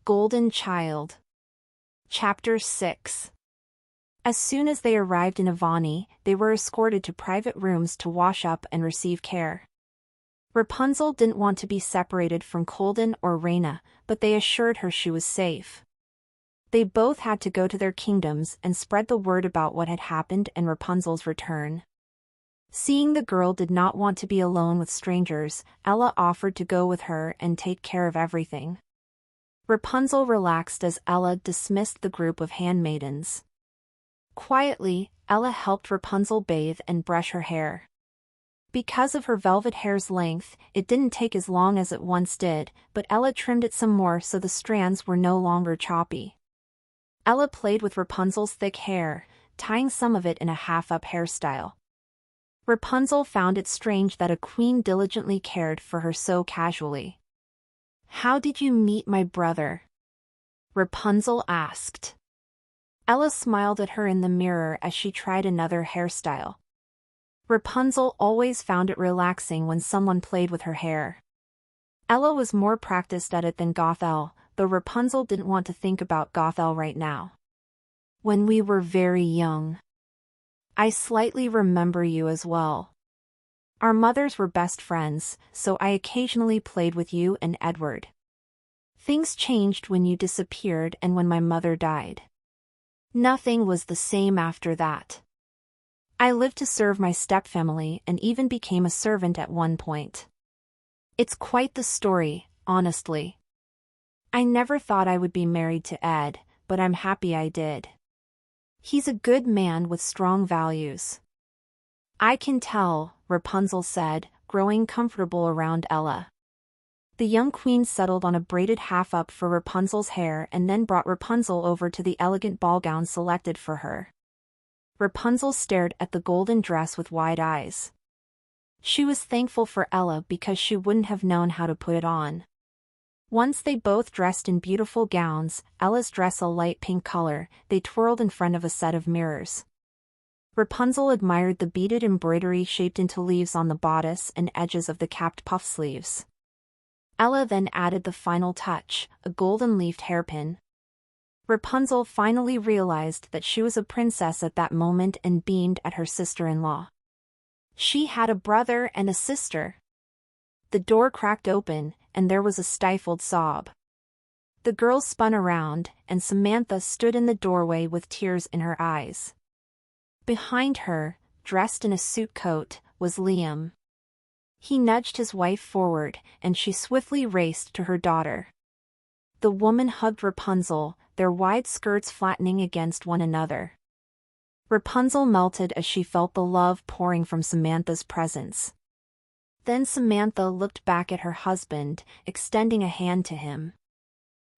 Golden Child. Chapter 6. As soon as they arrived in Avani, they were escorted to private rooms to wash up and receive care. Rapunzel didn't want to be separated from Colden or Reina, but they assured her she was safe. They both had to go to their kingdoms and spread the word about what had happened and Rapunzel's return. Seeing the girl did not want to be alone with strangers, Ella offered to go with her and take care of everything. Rapunzel relaxed as Ella dismissed the group of handmaidens. Quietly, Ella helped Rapunzel bathe and brush her hair. Because of her velvet hair's length, it didn't take as long as it once did, but Ella trimmed it some more so the strands were no longer choppy. Ella played with Rapunzel's thick hair, tying some of it in a half-up hairstyle. Rapunzel found it strange that a queen diligently cared for her so casually. "How did you meet my brother?" Rapunzel asked. Ella smiled at her in the mirror as she tried another hairstyle. Rapunzel always found it relaxing when someone played with her hair. Ella was more practiced at it than Gothel, though Rapunzel didn't want to think about Gothel right now. "When we were very young. I slightly remember you as well. Our mothers were best friends, so I occasionally played with you and Edward. Things changed when you disappeared and when my mother died. Nothing was the same after that. I lived to serve my stepfamily and even became a servant at one point. It's quite the story, honestly. I never thought I would be married to Ed, but I'm happy I did. He's a good man with strong values." "I can tell," Rapunzel said, growing comfortable around Ella. The young queen settled on a braided half-up for Rapunzel's hair and then brought Rapunzel over to the elegant ball gown selected for her. Rapunzel stared at the golden dress with wide eyes. She was thankful for Ella because she wouldn't have known how to put it on. Once they both dressed in beautiful gowns, Ella's dress a light pink color, they twirled in front of a set of mirrors. Rapunzel admired the beaded embroidery shaped into leaves on the bodice and edges of the capped puff sleeves. Ella then added the final touch, a golden-leafed hairpin. Rapunzel finally realized that she was a princess at that moment and beamed at her sister-in-law. She had a brother and a sister. The door cracked open, and there was a stifled sob. The girls spun around, and Samantha stood in the doorway with tears in her eyes. Behind her, dressed in a suit coat, was Liam. He nudged his wife forward, and she swiftly raced to her daughter. The woman hugged Rapunzel, their wide skirts flattening against one another. Rapunzel melted as she felt the love pouring from Samantha's presence. Then Samantha looked back at her husband, extending a hand to him.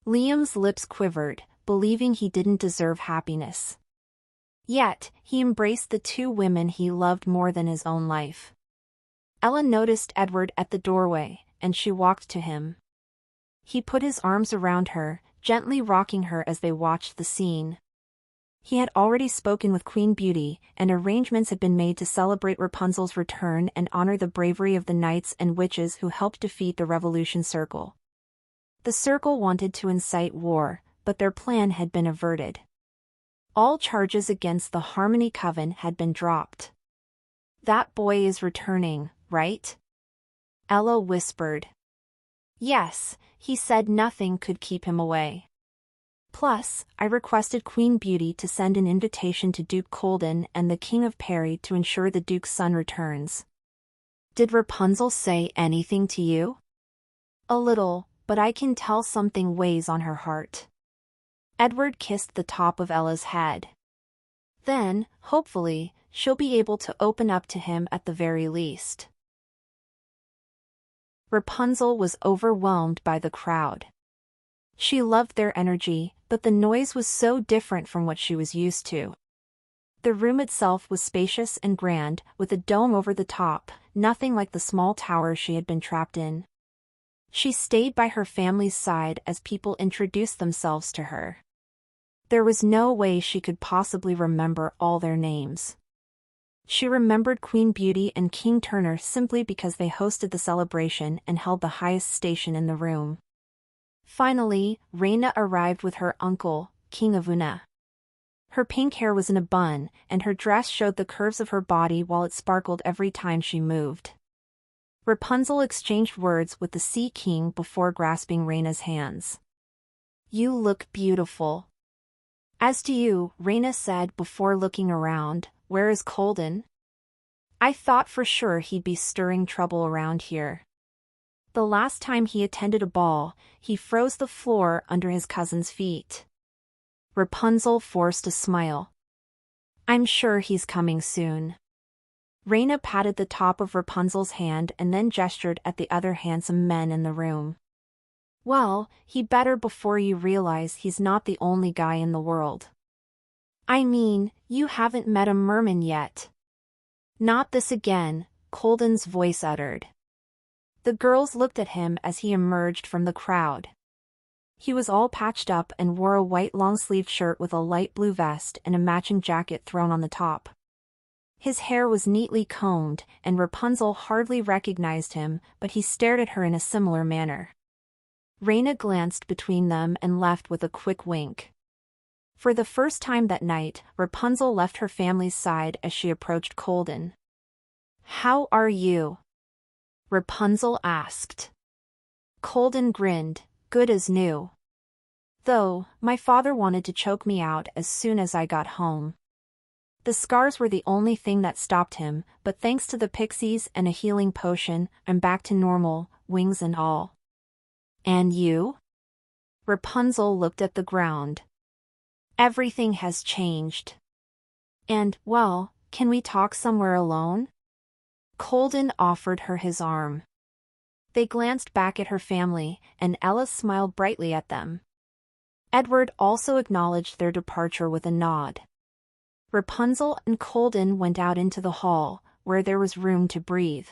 Liam's lips quivered, believing he didn't deserve happiness. Yet, he embraced the two women he loved more than his own life. Ella noticed Edward at the doorway, and she walked to him. He put his arms around her, gently rocking her as they watched the scene. He had already spoken with Queen Beauty, and arrangements had been made to celebrate Rapunzel's return and honor the bravery of the knights and witches who helped defeat the Revolution Circle. The Circle wanted to incite war, but their plan had been averted. All charges against the Harmony Coven had been dropped. "That boy is returning, right?" Ella whispered. "Yes," he said. "Nothing could keep him away. Plus, I requested Queen Beauty to send an invitation to Duke Colden and the King of Perry to ensure the Duke's son returns." "Did Rapunzel say anything to you?" "A little, but I can tell something weighs on her heart." Edward kissed the top of Ella's head. "Then, hopefully, she'll be able to open up to him at the very least." Rapunzel was overwhelmed by the crowd. She loved their energy, but the noise was so different from what she was used to. The room itself was spacious and grand, with a dome over the top, nothing like the small tower she had been trapped in. She stayed by her family's side as people introduced themselves to her. There was no way she could possibly remember all their names. She remembered Queen Beauty and King Turner simply because they hosted the celebration and held the highest station in the room. Finally, Reina arrived with her uncle, King of Una. Her pink hair was in a bun, and her dress showed the curves of her body while it sparkled every time she moved. Rapunzel exchanged words with the Sea King before grasping Reina's hands. "You look beautiful." "As do you," Reina said before looking around. "Where is Colden? I thought for sure he'd be stirring trouble around here. The last time he attended a ball, he froze the floor under his cousin's feet." Rapunzel forced a smile. "I'm sure he's coming soon." Reina patted the top of Rapunzel's hand and then gestured at the other handsome men in the room. "Well, he better before you realize he's not the only guy in the world. I mean, you haven't met a merman yet." "Not this again," Colden's voice uttered. The girls looked at him as he emerged from the crowd. He was all patched up and wore a white long-sleeved shirt with a light blue vest and a matching jacket thrown on the top. His hair was neatly combed, and Rapunzel hardly recognized him, but he stared at her in a similar manner. Reina glanced between them and left with a quick wink. For the first time that night, Rapunzel left her family's side as she approached Colden. "How are you?" Rapunzel asked. Colden grinned. "Good as new. Though, my father wanted to choke me out as soon as I got home. The scars were the only thing that stopped him, but thanks to the pixies and a healing potion, I'm back to normal, wings and all." "And you?" Rapunzel looked at the ground. "Everything has changed. And, well, can we talk somewhere alone?" Colden offered her his arm. They glanced back at her family, and Ella smiled brightly at them. Edward also acknowledged their departure with a nod. Rapunzel and Colden went out into the hall, where there was room to breathe.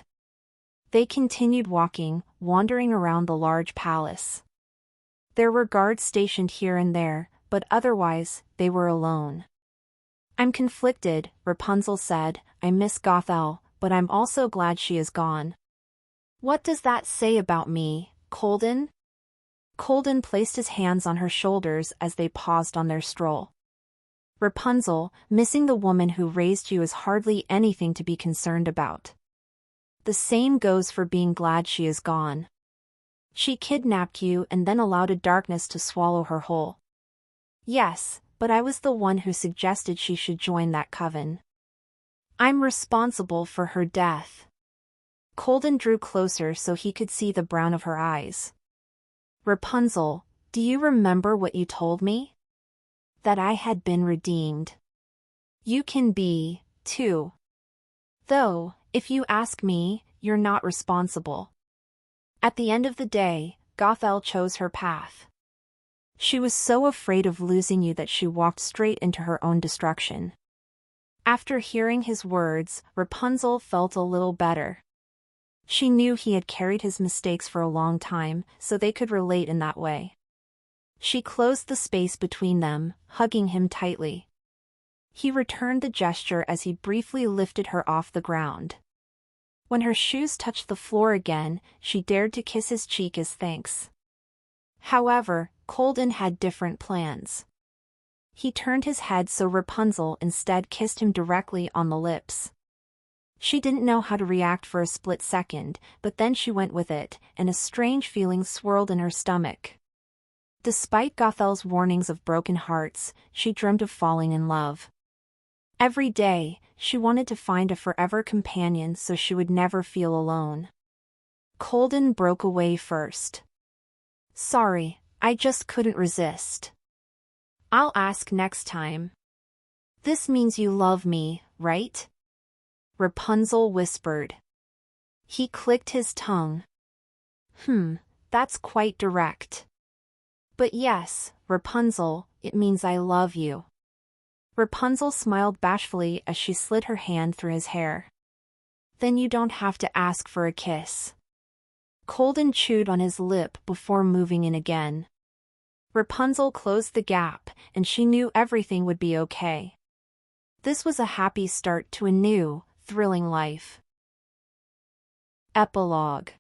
They continued walking, wandering around the large palace. There were guards stationed here and there, but otherwise, they were alone. "I'm conflicted," Rapunzel said. "I miss Gothel, but I'm also glad she is gone." "What does that say about me, Colden?" Colden placed his hands on her shoulders as they paused on their stroll. "Rapunzel, missing the woman who raised you is hardly anything to be concerned about. The same goes for being glad she is gone. She kidnapped you and then allowed a darkness to swallow her whole." "Yes, but I was the one who suggested she should join that coven. I'm responsible for her death." Colden drew closer so he could see the brown of her eyes. "Rapunzel, do you remember what you told me? That I had been redeemed. You can be, too. Though, if you ask me, you're not responsible. At the end of the day, Gothel chose her path. She was so afraid of losing you that she walked straight into her own destruction." After hearing his words, Rapunzel felt a little better. She knew he had carried his mistakes for a long time, so they could relate in that way. She closed the space between them, hugging him tightly. He returned the gesture as he briefly lifted her off the ground. When her shoes touched the floor again, she dared to kiss his cheek as thanks. However, Colden had different plans. He turned his head so Rapunzel instead kissed him directly on the lips. She didn't know how to react for a split second, but then she went with it, and a strange feeling swirled in her stomach. Despite Gothel's warnings of broken hearts, she dreamed of falling in love. Every day, she wanted to find a forever companion so she would never feel alone. Colden broke away first. "Sorry, I just couldn't resist. I'll ask next time." "This means you love me, right?" Rapunzel whispered. He clicked his tongue. That's quite direct." "But yes, Rapunzel, it means I love you." Rapunzel smiled bashfully as she slid her hand through his hair. "Then you don't have to ask for a kiss." Colden chewed on his lip before moving in again. Rapunzel closed the gap, and she knew everything would be okay. This was a happy start to a new, thrilling life. Epilogue.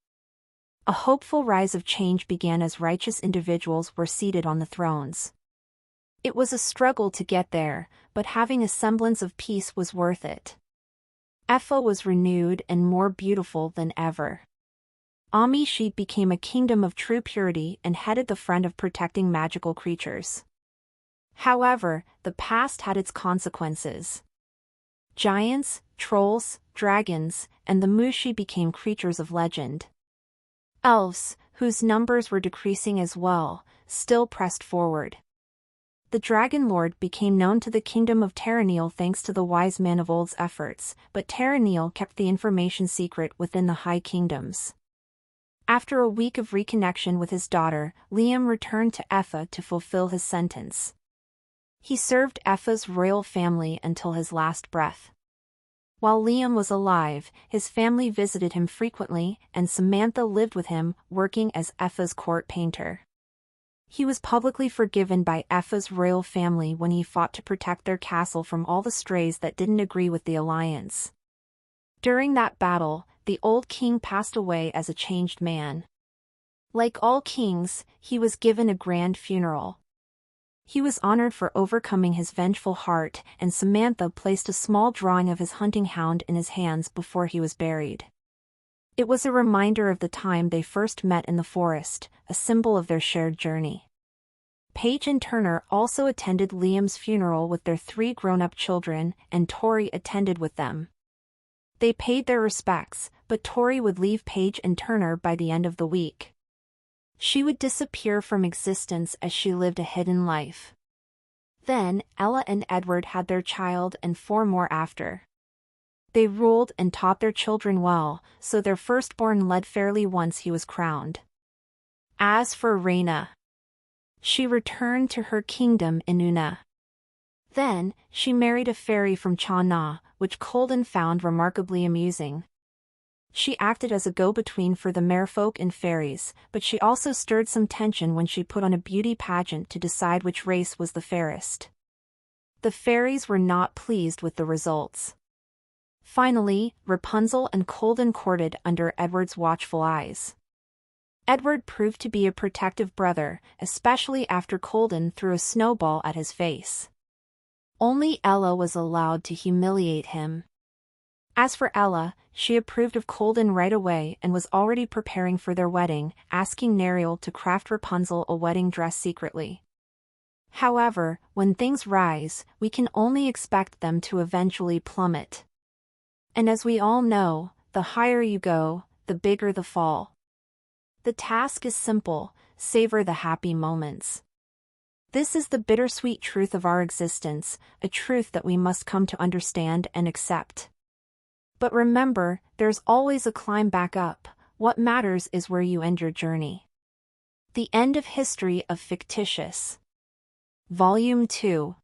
A hopeful rise of change began as righteous individuals were seated on the thrones. It was a struggle to get there, but having a semblance of peace was worth it. Ephah was renewed and more beautiful than ever. Amishi became a kingdom of true purity and headed the front of protecting magical creatures. However, the past had its consequences. Giants, trolls, dragons, and the Mushi became creatures of legend. Elves, whose numbers were decreasing as well, still pressed forward. The Dragon Lord became known to the kingdom of Terranil thanks to the wise man of old's efforts, but Terranil kept the information secret within the High Kingdoms. After a week of reconnection with his daughter, Liam returned to Ephah to fulfill his sentence. He served Ephah's royal family until his last breath. While Liam was alive, his family visited him frequently, and Samantha lived with him, working as Ephah's court painter. He was publicly forgiven by Ephah's royal family when he fought to protect their castle from all the strays that didn't agree with the alliance. During that battle, the old king passed away as a changed man. Like all kings, he was given a grand funeral. He was honored for overcoming his vengeful heart, and Samantha placed a small drawing of his hunting hound in his hands before he was buried. It was a reminder of the time they first met in the forest, a symbol of their shared journey. Paige and Turner also attended Liam's funeral with their 3 grown-up children, and Tori attended with them. They paid their respects, but Tori would leave Paige and Turner by the end of the week. She would disappear from existence as she lived a hidden life. Then, Ella and Edward had their child and 4 more after. They ruled and taught their children well, so their firstborn led fairly once he was crowned. As for Rhaena, she returned to her kingdom in Una. Then, she married a fairy from Cha-Na, which Colden found remarkably amusing. She acted as a go-between for the merfolk and fairies, but she also stirred some tension when she put on a beauty pageant to decide which race was the fairest. The fairies were not pleased with the results. Finally, Rapunzel and Colden courted under Edward's watchful eyes. Edward proved to be a protective brother, especially after Colden threw a snowball at his face. Only Ella was allowed to humiliate him. As for Ella, she approved of Colden right away and was already preparing for their wedding, asking Neriel to craft Rapunzel a wedding dress secretly. However, when things rise, we can only expect them to eventually plummet. And as we all know, the higher you go, the bigger the fall. The task is simple: savor the happy moments. This is the bittersweet truth of our existence, a truth that we must come to understand and accept. But remember, there's always a climb back up. What matters is where you end your journey. The End of History of Fictitious. Volume 2.